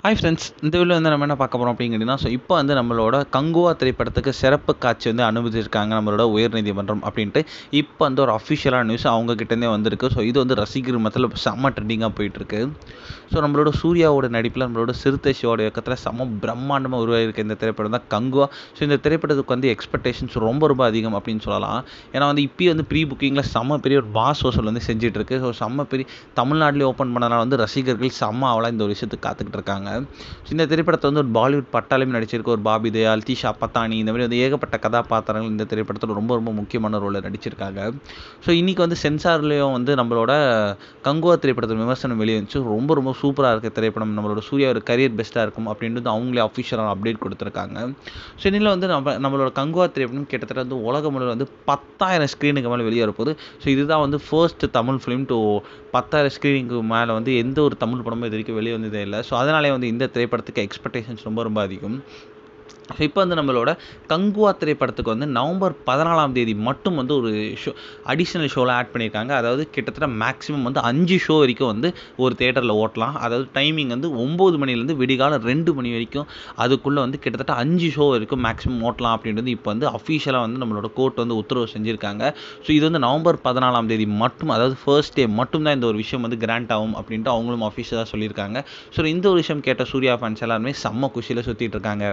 Hi friends, இந்த வீடியோவில் வந்து நம்ம என்ன பார்க்க போகிறோம் அப்படிங்கிறீங்கன்னா, இப்போ வந்து நம்மளோட கங்குவா திரைப்படத்துக்கு சிறப்பு காட்சி வந்து அனுமதிச்சிருக்காங்க நம்மளோட உயர்நீதிமன்றம் அப்படின்ட்டு இப்போ வந்து ஒரு அஃபிஷியலான நியூஸ் அவங்க கிட்டேருந்தே வந்திருக்கு. ஸோ இது வந்து ரசிகர் மத்தியில் செம்ம ட்ரெண்டிங்காக போயிட்டுருக்கு. ஸோ நம்மளோட சூர்யாவோட நடிப்பில் நம்மளோட சிறுத்தை சிவாவோட இயக்கத்தில் செம்ம பிரம்மாண்டமாக உருவாகிருக்க இந்த திரைப்படம் தான் கங்குவா. ஸோ இந்த திரைப்படத்துக்கு வந்து எக்ஸ்பெக்டேஷன்ஸ் ரொம்ப ரொம்ப அதிகம் அப்படின்னு சொல்லலாம். ஏன்னா வந்து இப்போயே வந்து ப்ரீ புக்கிங்கில் செம்ம பெரிய ஒரு பாஸ் வசூல் வந்து செஞ்சிட்ருக்கு. ஸோ செம்ம பெரிய தமிழ்நாட்டிலே ஓப்பன் பண்ணனால வந்து ரசிகர்கள் செம்ம அவளாக இந்த ஒரு விஷயத்துக்கு காத்துக்கிட்டு இருக்காங்க. இந்த திரைப்படத்தை வந்து ஒரு பாலிவுட் பட்டாளமே நடிச்சிருக்கு. ஒரு பாபி தயால், தீஷா பத்தானி, இந்த மாதிரி வந்து ஏகப்பட்ட கதாபாத்திரங்கள் இந்த திரைப்படத்தில் ரொம்ப ரொம்ப முக்கியமான ரோலில் நடிச்சிருக்காங்க. ஸோ இன்றைக்கி வந்து சென்சார்லேயும் வந்து நம்மளோட கங்குவா திரைப்படத்தில் விமர்சனம் வெளியே வந்துச்சு. ரொம்ப ரொம்ப சூப்பராக இருக்க திரைப்படம், நம்மளோட சூர்யா ஒரு கரியர் பெஸ்ட்டாக இருக்கும் அப்படின்றது அவங்களே அஃபிஷியலாக அப்டேட் கொடுத்துருக்காங்க. ஸோ இதில் வந்து நம்மளோட கங்குவா திரைப்படம் கிட்டத்தட்ட வந்து உலகம் முழுவதும் வந்து 10,000 ஸ்க்ரீனுக்கு மேலே வெளியே வரப்போகுது. ஸோ இதுதான் வந்து ஃபர்ஸ்ட் தமிழ் ஃபிலிம் டு 10,000 ஸ்க்ரீனுக்கு மேலே வந்து எந்த ஒரு தமிழ் படமும் இது வரைக்கும் வெளியே வந்ததே இல்லை. ஸோ அதனாலே வந்து இந்த திரைப்படத்துக்கு எக்ஸ்பெக்டேஷன்ஸ் ரொம்ப ரொம்ப அதிகம். ஸோ இப்போ வந்து நம்மளோட கங்குவா திரைப்படத்துக்கு வந்து நவம்பர் 14ஆம் தேதி மட்டும் வந்து ஒரு அடிஷ்னல் ஷோவில் ஆட் பண்ணியிருக்காங்க. அதாவது கிட்டத்தட்ட மேக்ஸிமம் வந்து 5 ஷோ வரைக்கும் வந்து ஒரு தேட்டரில் ஓட்டலாம். அதாவது டைமிங் வந்து 9 மணிலேருந்து விடிகாலம் 2 மணி வரைக்கும், அதுக்குள்ளே வந்து கிட்டத்தட்ட 5 ஷோ வரைக்கும் மேக்ஸிமம் ஓட்டலாம் அப்படின்றது இப்போ வந்து அஃபிஷியலாக வந்து நம்மளோட கோர்ட் வந்து உத்தரவு செஞ்சுருக்காங்க. ஸோ இது வந்து நவம்பர் 14ஆம் தேதி மட்டும், அதாவது ஃபர்ஸ்ட் டே மட்டும் தான் இந்த ஒரு விஷயம் வந்து கிராண்ட் ஆகும் அப்படின்ட்டு அவங்களும் அஃபிஷியலாக சொல்லியிருக்காங்க. ஸோ இந்த ஒரு விஷயம் கேட்ட சூர்யா ஃபேன்ஸ் எல்லாருமே செம்ம குஷியில் சுற்றிட்டு இருக்காங்க.